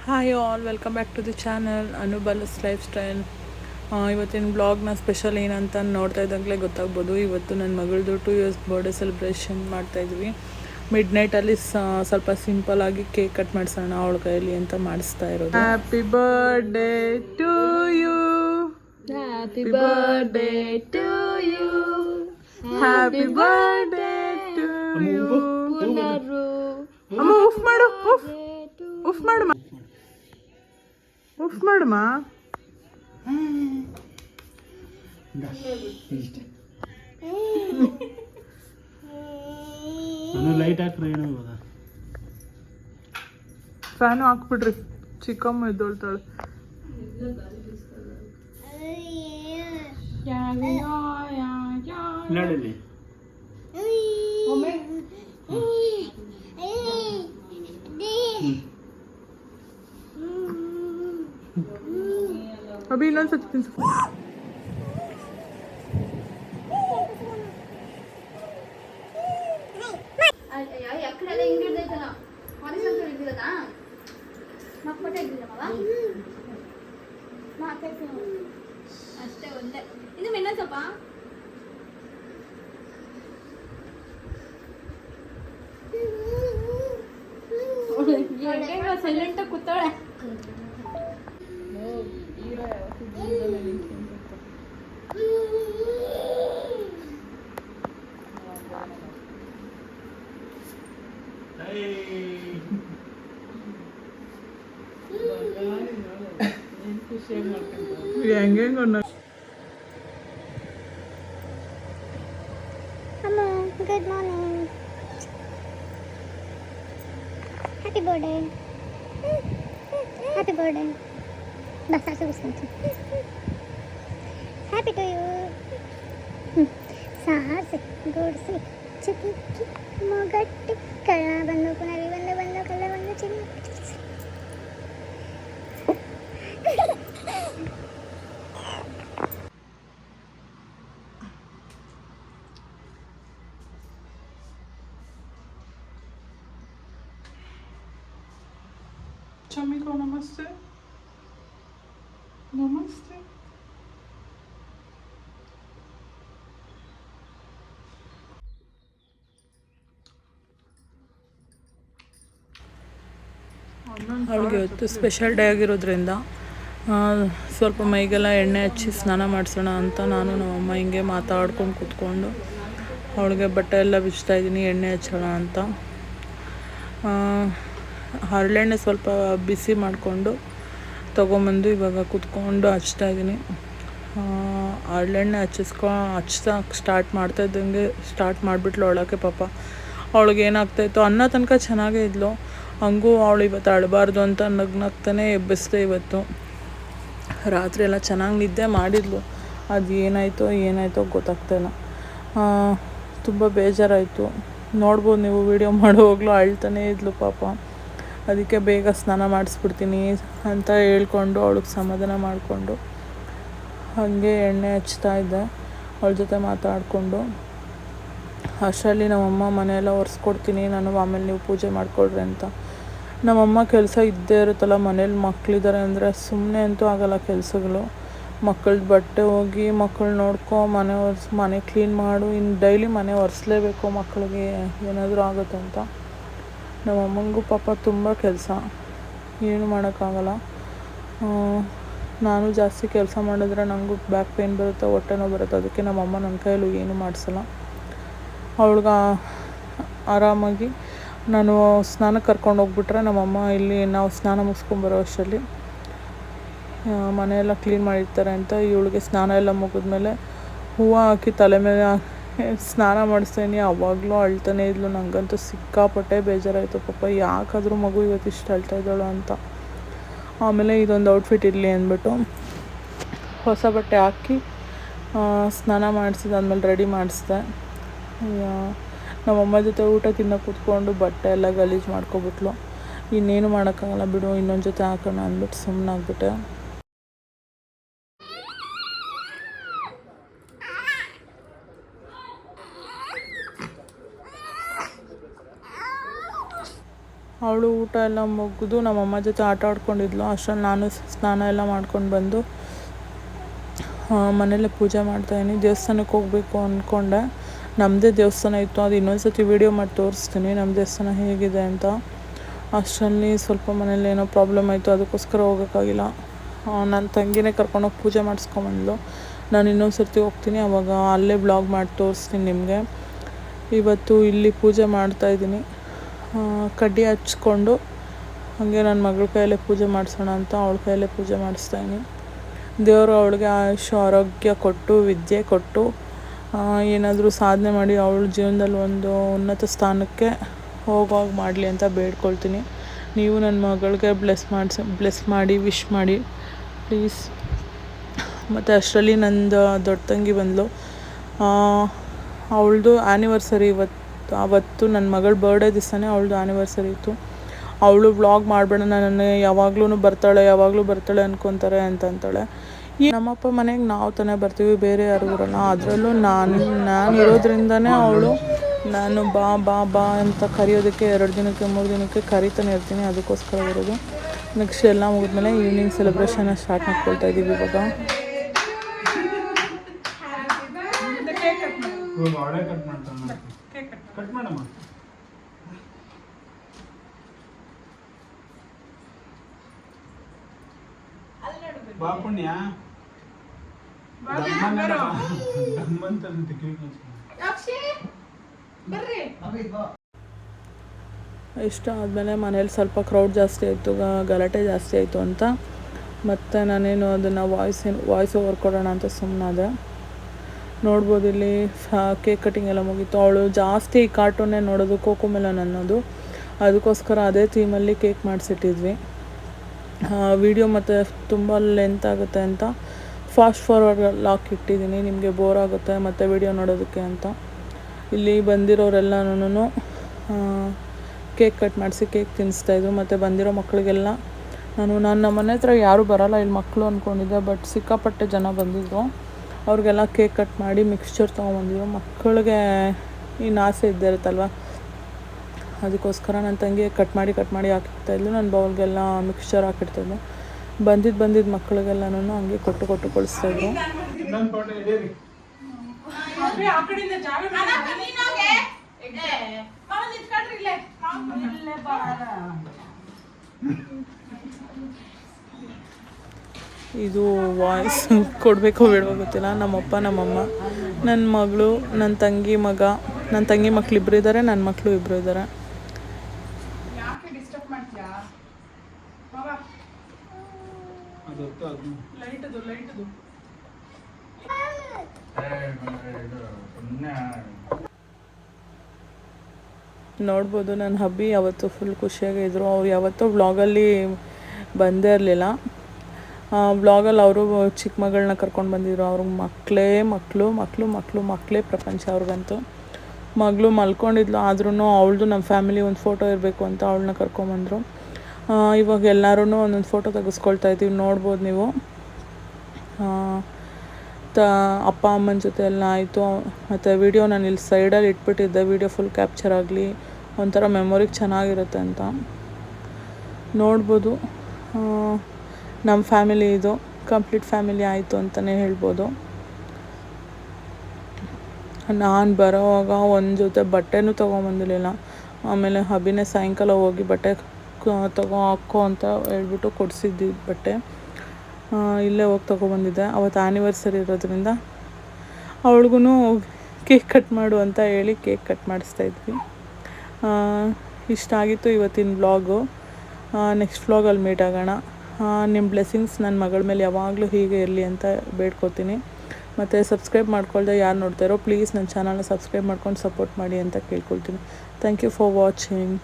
Hi all, welcome back to the channel ಅನುಬಲಸ್ life style. ಇವತ್ತಿನ ಬ್ಲಾಗ್ನ ಸ್ಪೆಷಲ್ ಏನಂತ ನೋಡ್ತಾ ಇದ್ದಾಗಲೇ ಗೊತ್ತಾಗ್ಬೋದು. ಇವತ್ತು ನನ್ನ ಮಗಳದು 2 years ಬರ್ಡೇ ಸೆಲೆಬ್ರೇಷನ್ ಮಾಡ್ತಾಯಿದ್ವಿ. ಮಿಡ್ ನೈಟಲ್ಲಿ ಸ್ವಲ್ಪ ಸಿಂಪಲ್ಲಾಗಿ ಕೇಕ್ ಕಟ್ ಮಾಡಿಸೋಣ ಅವಳ ಕೈಯಲ್ಲಿ ಅಂತ ಮಾಡಿಸ್ತಾ ಇರೋದು. Happy birthday to you, happy birthday to you, happy birthday to you. ಅಮ್ಮ ಉಫ್ ಮಾಡು, ಉಫ್ ಉಫ್ ಮಾಡಮ್ಮ, ಉಫ್ ಮಾಡಮ್ಮ. ಲೈಟ್ ಹಾಕ್ರಿ ಏನೋ ಫ್ಯಾನು ಹಾಕ್ಬಿಡ್ರಿ, ಚಿಕ್ಕಮ್ಮ ಎದ್ದೋಳ್ತಾಳೆ. ನಡೀಲಿ ಅಭಿ ಇನ್ನೊಂದ್ಸತಿ ತಿನ್ಸು. ಅಷ್ಟೇ ಒಂದೇ ಇನ್ನು ಮೆನ್ನ ಸ್ವಲ್ಪ ಸೈಲೆಂಟ್ ಕೂತಾಳೆ. ಹೆಂಗೆ Hello, good morning. Happy birthday. Happy birthday. Basta susunod. Happy to you. ಸಾಹಸಿ ಗೋಡಿಸಿ ಚುಕ್ಕಿ ಮೊಗಟ್ಟಿ ಕಳ್ಳ ಬಂದು ಪುನರಿ ಬಂದು ಕಳ್ಳ ಬಂದು ಚಿನ್ನ ಚಮ್ಮಿಕೋ. ನಮಸ್ತೆ ನಮಸ್ತೆ. ಅವಳಿಗೆ ಇವತ್ತು ಸ್ಪೆಷಲ್ ಡೇ ಆಗಿರೋದ್ರಿಂದ ಸ್ವಲ್ಪ ಮೈಗೆಲ್ಲ ಎಣ್ಣೆ ಹಚ್ಚಿ ಸ್ನಾನ ಮಾಡಿಸೋಣ ಅಂತ ನಾನು ನಮ್ಮಮ್ಮ ಹಿಂಗೆ ಮಾತಾಡ್ಕೊಂಡು ಕೂತ್ಕೊಂಡು ಅವಳಿಗೆ ಬಟ್ಟೆ ಎಲ್ಲ ಬಿಚ್ತಾ ಇದ್ದೀನಿ, ಎಣ್ಣೆ ಹಚ್ಚೋಣ ಅಂತ. ಹರಳೆಣ್ಣೆ ಸ್ವಲ್ಪ ಬಿಸಿ ಮಾಡಿಕೊಂಡು ತೊಗೊಂಬಂದು ಇವಾಗ ಕೂತ್ಕೊಂಡು ಹಚ್ತಾ ಇದ್ದೀನಿ. ಹರಳೆಣ್ಣೆ ಹಚ್ಚಕ್ಕೆ ಸ್ಟಾರ್ಟ್ ಮಾಡ್ತಾಯಿದ್ದಂಗೆ ಸ್ಟಾರ್ಟ್ ಮಾಡಿಬಿಟ್ಲು ಅವಳಕ್ಕೆ. ಪಾಪ ಅವಳಿಗೆ ಏನಾಗ್ತಾಯಿತ್ತು, ಅನ್ನ ತನಕ ಚೆನ್ನಾಗೇ ಇದ್ಲು, ಹಂಗೂ ಅವಳು ಇವತ್ತು ಅಳಬಾರ್ದು ಅಂತ ನಗ್ನಾಗ್ತಾನೆ ಎಬ್ಬಿಸ್ದೆ. ಇವತ್ತು ರಾತ್ರಿ ಎಲ್ಲ ಚೆನ್ನಾಗಿ ನಿದ್ದೆ ಮಾಡಿದ್ಲು, ಅದು ಏನಾಯಿತೋ ಗೊತ್ತಾಗ್ತಾಯಿಲ್ಲ. ತುಂಬ ಬೇಜಾರಾಯಿತು. ನೋಡ್ಬೋದು ನೀವು, ವೀಡಿಯೋ ಮಾಡೋವಾಗಲೂ ಅಳ್ತಾನೇ ಇದ್ಲು ಪಾಪ. ಅದಕ್ಕೆ ಬೇಗ ಸ್ನಾನ ಮಾಡಿಸ್ಬಿಡ್ತೀನಿ ಅಂತ ಹೇಳ್ಕೊಂಡು ಅವಳಿಗೆ ಸಮಾಧಾನ ಮಾಡಿಕೊಂಡು ಹಾಗೆ ಎಣ್ಣೆ ಹಚ್ತಾ ಇದ್ದೆ ಅವಳ ಜೊತೆ ಮಾತಾಡಿಕೊಂಡು. ಅಷ್ಟರಲ್ಲಿ ನಮ್ಮಮ್ಮ ಮನೆಯೆಲ್ಲ ಒರೆಸ್ಕೊಡ್ತೀನಿ ನಾನು, ಆಮೇಲೆ ನೀವು ಪೂಜೆ ಮಾಡಿಕೊಡ್ರಿ ಅಂತ. ನಮ್ಮಮ್ಮ ಕೆಲಸ ಇದ್ದೇ ಇರುತ್ತಲ್ಲ, ಮನೇಲಿ ಮಕ್ಕಳಿದ್ದಾರೆ ಅಂದರೆ ಸುಮ್ಮನೆ ಅಂತೂ ಆಗೋಲ್ಲ ಕೆಲಸಗಳು. ಮಕ್ಕಳದ್ದು ಬಟ್ಟೆ ಹೋಗಿ ಮಕ್ಕಳು ನೋಡ್ಕೊ, ಮನೆ ಕ್ಲೀನ್ ಮಾಡು, ಇನ್ನು ಡೈಲಿ ಮನೆ ಒರೆಸ್ಲೇಬೇಕು, ಮಕ್ಕಳಿಗೆ ಏನಾದರೂ ಆಗುತ್ತೆ ಅಂತ. ನಮ್ಮಮ್ಮಂಗೂ ಪಾಪ ತುಂಬ ಕೆಲಸ, ಏನು ಮಾಡೋಕ್ಕಾಗಲ್ಲ. ನಾನು ಜಾಸ್ತಿ ಕೆಲಸ ಮಾಡಿದ್ರೆ ನನಗೂ ಬ್ಯಾಕ್ ಪೇಯ್ನ್ ಬರುತ್ತೆ, ಹೊಟ್ಟೆನೋ ಬರುತ್ತೆ. ಅದಕ್ಕೆ ನಮ್ಮಮ್ಮ ನನ್ನ ಕೈಯಲ್ಲೂ ಏನೂ ಮಾಡಿಸಲ್ಲ. ಅವಳಿಗೆ ಆರಾಮಾಗಿ ನಾನು ಸ್ನಾನಕ್ಕೆ ಕರ್ಕೊಂಡು ಹೋಗ್ಬಿಟ್ರೆ ನಮ್ಮಮ್ಮ ಇಲ್ಲಿ ನಾವು ಸ್ನಾನ ಮುಗಿಸ್ಕೊಂಬರೋ ಅಷ್ಟರಲ್ಲಿ ಮನೆಯೆಲ್ಲ ಕ್ಲೀನ್ ಮಾಡಿರ್ತಾರೆ ಅಂತ ಇವಳಿಗೆ ಸ್ನಾನ ಎಲ್ಲ ಮುಗಿದ್ಮೇಲೆ ಹೂವು ಹಾಕಿ ತಲೆ ಮೇಲೆ ಸ್ನಾನ ಮಾಡಿಸ್ತೀನಿ. ಅವಾಗಲೂ ಅಳ್ತಾನೆ ಇದ್ಲು. ನನಗಂತೂ ಸಿಕ್ಕಾಪಟ್ಟೆ ಬೇಜಾರಾಯಿತು ಪಾಪ, ಯಾಕಾದರೂ ಮಗು ಇವತ್ತು ಇಷ್ಟು ಅಳ್ತಾ ಇದ್ದಾಳು ಅಂತ. ಆಮೇಲೆ ಇದೊಂದು ಔಟ್ಫಿಟ್ ಇರಲಿ ಅಂದ್ಬಿಟ್ಟು ಹೊಸ ಬಟ್ಟೆ ಹಾಕಿ ಸ್ನಾನ ಮಾಡಿಸಿದಾದ್ಮೇಲೆ ರೆಡಿ ಮಾಡಿಸ್ದೆ. ನಮ್ಮಮ್ಮ ಜೊತೆ ಊಟ ತಿನ್ನೋಕೆ ಕೂತ್ಕೊಂಡು ಬಟ್ಟೆ ಎಲ್ಲ ಗಲೀಜು ಮಾಡ್ಕೊಬಿಟ್ಲು. ಇನ್ನೇನು ಮಾಡೋಕ್ಕಾಗಲ್ಲ ಬಿಡು, ಇನ್ನೊಂದು ಜೊತೆ ಹಾಕೋಣ ಅಂದ್ಬಿಟ್ಟು ಸುಮ್ಮನಾಗ್ಬಿಟ್ಟೆ. ಅವಳು ಊಟ ಎಲ್ಲ ಮುಗಿದು ನಮ್ಮಮ್ಮ ಜೊತೆ ಆಟ ಆಡ್ಕೊಂಡಿದ್ಲು. ಅಷ್ಟರಲ್ಲಿ ನಾನು ಸ್ನಾನ ಎಲ್ಲ ಮಾಡ್ಕೊಂಡು ಬಂದು ಮನೇಲೆ ಪೂಜೆ ಮಾಡ್ತಾಯಿದ್ದೀನಿ. ದೇವಸ್ಥಾನಕ್ಕೆ ಹೋಗಬೇಕು ಅಂದ್ಕೊಂಡೆ. ನಮ್ಮದೇ ದೇವಸ್ಥಾನ ಇತ್ತು, ಅದು ಇನ್ನೊಂದು ಸತಿ ವೀಡಿಯೋ ಮಾಡಿ ತೋರಿಸ್ತೀನಿ ನಮ್ಮ ದೇವಸ್ಥಾನ ಹೇಗಿದೆ ಅಂತ. ಅಷ್ಟರಲ್ಲಿ ಸ್ವಲ್ಪ ಮನೇಲಿ ಏನೋ ಪ್ರಾಬ್ಲಮ್ ಆಯಿತು, ಅದಕ್ಕೋಸ್ಕರ ಹೋಗೋಕ್ಕಾಗಿಲ್ಲ. ನನ್ನ ತಂಗಿನೇ ಕರ್ಕೊಂಡೋಗಿ ಪೂಜೆ ಮಾಡಿಸ್ಕೊಂಬಂದ್ಲು. ನಾನು ಇನ್ನೊಂದು ಸರ್ತಿ ಹೋಗ್ತೀನಿ, ಆವಾಗ ಅಲ್ಲೇ ಬ್ಲಾಗ್ ಮಾಡಿ ತೋರಿಸ್ತೀನಿ ನಿಮಗೆ. ಇವತ್ತು ಇಲ್ಲಿ ಪೂಜೆ ಮಾಡ್ತಾಯಿದ್ದೀನಿ. ಕಡ್ಡಿ ಹಚ್ಕೊಂಡು ಹಾಗೆ ನನ್ನ ಮಗಳ ಕೈಯಲ್ಲೇ ಪೂಜೆ ಮಾಡಿಸೋಣ ಅಂತ ಅವಳ ಕೈಯಲ್ಲೇ ಪೂಜೆ ಮಾಡಿಸ್ತಾಯಿದ್ದೀನಿ. ದೇವರು ಅವಳಿಗೆ ಆಯುಷ್ಯ ಆರೋಗ್ಯ ಕೊಟ್ಟು ವಿದ್ಯೆ ಕೊಟ್ಟು ಏನಾದರೂ ಸಾಧನೆ ಮಾಡಿ ಅವಳ ಜೀವನದಲ್ಲಿ ಒಂದು ಉನ್ನತ ಸ್ಥಾನಕ್ಕೆ ಹೋಗುವಾಗ ಮಾಡಲಿ ಅಂತ ಬೇಡ್ಕೊಳ್ತೀನಿ. ನೀವು ನನ್ನ ಮಗಳಿಗೆ ಬ್ಲೆಸ್ ಮಾಡಿ ವಿಶ್ ಮಾಡಿ ಪ್ಲೀಸ್. ಮತ್ತು ಅಷ್ಟರಲ್ಲಿ ನಂದು ದೊಡ್ಡ ತಂಗಿ ಬಂದಳು. ಅವಳದು ಆ್ಯನಿವರ್ಸರಿ ಅವತ್ತು ನನ್ನ ಮಗಳ ಬರ್ಡೇ ದಿವಸನೇ ಅವಳದು ಆ್ಯನಿವರ್ಸರಿ ಇತ್ತು. ಅವಳು ವ್ಲಾಗ್ ಮಾಡಬೇಡ, ನನ್ನ ಯಾವಾಗಲೂ ಬರ್ತಾಳೆ ಅನ್ಕೊತಾರೆ ಅಂತಂತಾಳೆ. ನಮ್ಮಪ್ಪ ಮನೆಗೆ ನಾವು ತಾನೇ ಬರ್ತೀವಿ, ಬೇರೆ ಯಾರು ಬರೋಲ್ಲ. ಅದರಲ್ಲೂ ನಾನು ಇರೋದ್ರಿಂದನೇ ಅವಳು ನಾನು ಬಾ ಬಾ ಬಾ ಅಂತ ಕರೆಯೋದಕ್ಕೆ 2 ದಿನಕ್ಕೆ 3 ದಿನಕ್ಕೆ ಕರಿತಾನೆ ಇರ್ತೀನಿ. ಅದಕ್ಕೋಸ್ಕರ ಬರೋದು. ನೆಕ್ಸ್ಟ್ ಎಲ್ಲ ಮುಗಿದ್ಮೇಲೆ ಈವ್ನಿಂಗ್ ಸೆಲೆಬ್ರೇಷನ್ನ ಸ್ಟಾರ್ಟ್ ಮಾಡ್ಕೊಳ್ತಾ ಇದ್ದೀವಿ ಇವಾಗ. ಬಾಪುಣ್ಯ ಇಷ್ಟ ಆದಮೇಲೆ ಮನೇಲಿ ಸ್ವಲ್ಪ ಕ್ರೌಡ್ ಜಾಸ್ತಿ ಆಯಿತು, ಗಲಾಟೆ ಜಾಸ್ತಿ ಆಯಿತು ಅಂತ ಮತ್ತು ನಾನೇನು ಅದನ್ನು ವಾಯ್ಸ್ ಓವರ್ ಕೊಡೋಣ ಅಂತ ಸುಮ್ಮನಾದೆ. ನೋಡ್ಬೋದು ಇಲ್ಲಿ ಕೇಕ್ ಕಟಿಂಗ್ ಎಲ್ಲ ಮುಗೀತು. ಅವಳು ಜಾಸ್ತಿ ಕಾರ್ಟೂನೇ ನೋಡೋದು, ಕೋಕೋಮೆಲನ್ ಅನ್ನೋದು. ಅದಕ್ಕೋಸ್ಕರ ಅದೇ ಥೀಮಲ್ಲಿ ಕೇಕ್ ಮಾಡಿಸಿಟ್ಟಿದ್ವಿ. ವಿಡಿಯೋ ಮತ್ತು ತುಂಬ ಲೆಂತ್ ಆಗುತ್ತೆ ಅಂತ ಫಾಸ್ಟ್ ಫಾರ್ವರ್ಡ್ ಲಾಕ್ ಇಟ್ಟಿದ್ದೀನಿ, ನಿಮಗೆ ಬೋರ್ ಆಗುತ್ತೆ ಮತ್ತು ವಿಡಿಯೋ ನೋಡೋದಕ್ಕೆ ಅಂತ. ಇಲ್ಲಿ ಬಂದಿರೋರೆಲ್ಲನೂ ಕೇಕ್ ಕಟ್ ಮಾಡಿಸಿ ಕೇಕ್ ತಿನ್ನಿಸ್ತಾಯಿದ್ರು. ಮತ್ತು ಬಂದಿರೋ ಮಕ್ಕಳಿಗೆಲ್ಲ ನನ್ನ ಮನೆ ಹತ್ರ ಯಾರೂ ಬರೋಲ್ಲ ಇಲ್ಲಿ ಮಕ್ಕಳು ಅಂದ್ಕೊಂಡಿದ್ದೆ, ಬಟ್ ಸಿಕ್ಕಾಪಟ್ಟೆ ಜನ ಬಂದಿದ್ದರು. ಅವ್ರಿಗೆಲ್ಲ ಕೇಕ್ ಕಟ್ ಮಾಡಿ ಮಿಕ್ಸ್ಚರ್ ತೊಗೊಂಬಂದಿದ್ರು. ಮಕ್ಕಳಿಗೆ ಇನ್ನು ಆಸೆ ಇದ್ದೇ ಇರುತ್ತಲ್ವ, ಅದಕ್ಕೋಸ್ಕರ ನನ್ನ ತಂಗಿ ಕಟ್ ಮಾಡಿ ಹಾಕಿರ್ತಾಯಿದ್ಲು. ನನ್ನ ಬೌಲ್ಗೆಲ್ಲ ಮಿಕ್ಸ್ಚರ್ ಹಾಕಿರ್ತಾಯಿದ್ಲು. ಬಂದಿದ್ದ ಮಕ್ಕಳಿಗೆಲ್ಲನೂ ಹಂಗೆ ಕೊಟ್ಟು ಕಳಿಸ್ತಾಯಿದ್ರು. ಇದು ವಾಯ್ಸ್ ಕೊಡಬೇಕೋ ಬೇಡವೋ ಗೊತ್ತಿಲ್ಲ. ನಮ್ಮಪ್ಪ ನಮ್ಮಮ್ಮ, ನನ್ನ ಮಗಳು, ನನ್ನ ತಂಗಿ ಮಗ, ನನ್ನ ತಂಗಿ ಮಕ್ಳು 2 ಇದ್ದಾರೆ, ನನ್ನ ಮಕ್ಕಳು 2 ಇದ್ದಾರೆ. ನೋಡ್ಬೋದು ನನ್ನ ಹಬ್ಬಿ ಯಾವತ್ತೂ ಫುಲ್ ಖುಷಿಯಾಗಿದ್ದರು. ಅವ್ರು ಯಾವತ್ತೂ ವ್ಲಾಗಲ್ಲಿ ಬಂದೇ ಇರಲಿಲ್ಲ. ವ್ಲಾಗಲ್ಲಿ ಅವರು ಚಿಕ್ಕ ಮಗಳನ್ನ ಕರ್ಕೊಂಡು ಬಂದಿದ್ರು. ಅವ್ರಿಗೆ ಮಕ್ಕಳೇ ಪ್ರಪಂಚ ಅವ್ರಿಗಂತೂ. ಮಗಳು ಮಲ್ಕೊಂಡಿದ್ಲು, ಆದ್ರೂ ಅವಳದು ನಮ್ಮ ಫ್ಯಾಮಿಲಿ ಒಂದು ಫೋಟೋ ಇರಬೇಕು ಅಂತ ಅವಳನ್ನ ಕರ್ಕೊಂಬಂದರು. ಇವಾಗ ಎಲ್ಲರೂ ಒಂದೊಂದು ಫೋಟೋ ತೆಗೆಸ್ಕೊಳ್ತಾ ಇದ್ದೀವಿ, ನೋಡ್ಬೋದು ನೀವು. ಅಪ್ಪ ಅಮ್ಮನ ಜೊತೆ ಎಲ್ಲ ಆಯಿತು. ಮತ್ತು ವಿಡಿಯೋ ನಾನು ಇಲ್ಲಿ ಸೈಡಲ್ಲಿ ಇಟ್ಬಿಟ್ಟಿದ್ದೆ, ವಿಡಿಯೋ ಫುಲ್ ಕ್ಯಾಪ್ಚರ್ ಆಗಲಿ, ಒಂಥರ ಮೆಮೊರಿಗೆ ಚೆನ್ನಾಗಿರುತ್ತೆ ಅಂತ. ನೋಡ್ಬೋದು ನಮ್ಮ ಫ್ಯಾಮಿಲಿ ಇದು ಕಂಪ್ಲೀಟ್ ಫ್ಯಾಮಿಲಿ ಆಯಿತು ಅಂತಲೇ ಹೇಳ್ಬೋದು. ನಾನು ಬರೋವಾಗ ಒಂದು ಜೊತೆ ಬಟ್ಟೆನೂ ತೊಗೊಂಬಂದಿರಲಿಲ್ಲ. ಆಮೇಲೆ ಹಬ್ಬಿನೇ ಸಾಯಂಕಾಲ ಹೋಗಿ ಬಟ್ಟೆ ಹಾಕೋ ಅಂತ ಹೇಳ್ಬಿಟ್ಟು ಕೊಡಿಸಿದ್ದಿ ಬಟ್ಟೆ. ಇಲ್ಲೇ ಹೋಗಿ ತೊಗೊಬಂದಿದ್ದೆ. ಅವತ್ತು ಆ್ಯನಿವರ್ಸರಿ ಇರೋದ್ರಿಂದ ಅವಳಿಗೂ ಕೇಕ್ ಕಟ್ ಮಾಡು ಅಂತ ಹೇಳಿ ಕೇಕ್ ಕಟ್ ಮಾಡಿಸ್ತಾಯಿದ್ವಿ. ಇಷ್ಟ ಆಗಿತ್ತು ಇವತ್ತಿನ ವ್ಲಾಗು. ನೆಕ್ಸ್ಟ್ ವ್ಲಾಗಲ್ಲಿ ಮೀಟ್ ಆಗೋಣ. ನಿಮ್ಮ ಬ್ಲೆಸ್ಸಿಂಗ್ಸ್ ನನ್ನ ಮಗಳ ಮೇಲೆ ಯಾವಾಗಲೂ ಹೀಗೆ ಇರಲಿ ಅಂತ ಬೇಡ್ಕೊತೀನಿ. ಮತ್ತು ಸಬ್ಸ್ಕ್ರೈಬ್ ಮಾಡ್ಕೊಳ್ದೆ ಯಾರು ನೋಡ್ತಾರೋ ಪ್ಲೀಸ್ ನನ್ನ ಚಾನಲ್ನ ಸಬ್ಸ್ಕ್ರೈಬ್ ಮಾಡ್ಕೊಂಡು ಸಪೋರ್ಟ್ ಮಾಡಿ ಅಂತ ಕೇಳ್ಕೊಳ್ತೀನಿ. Thank you for watching.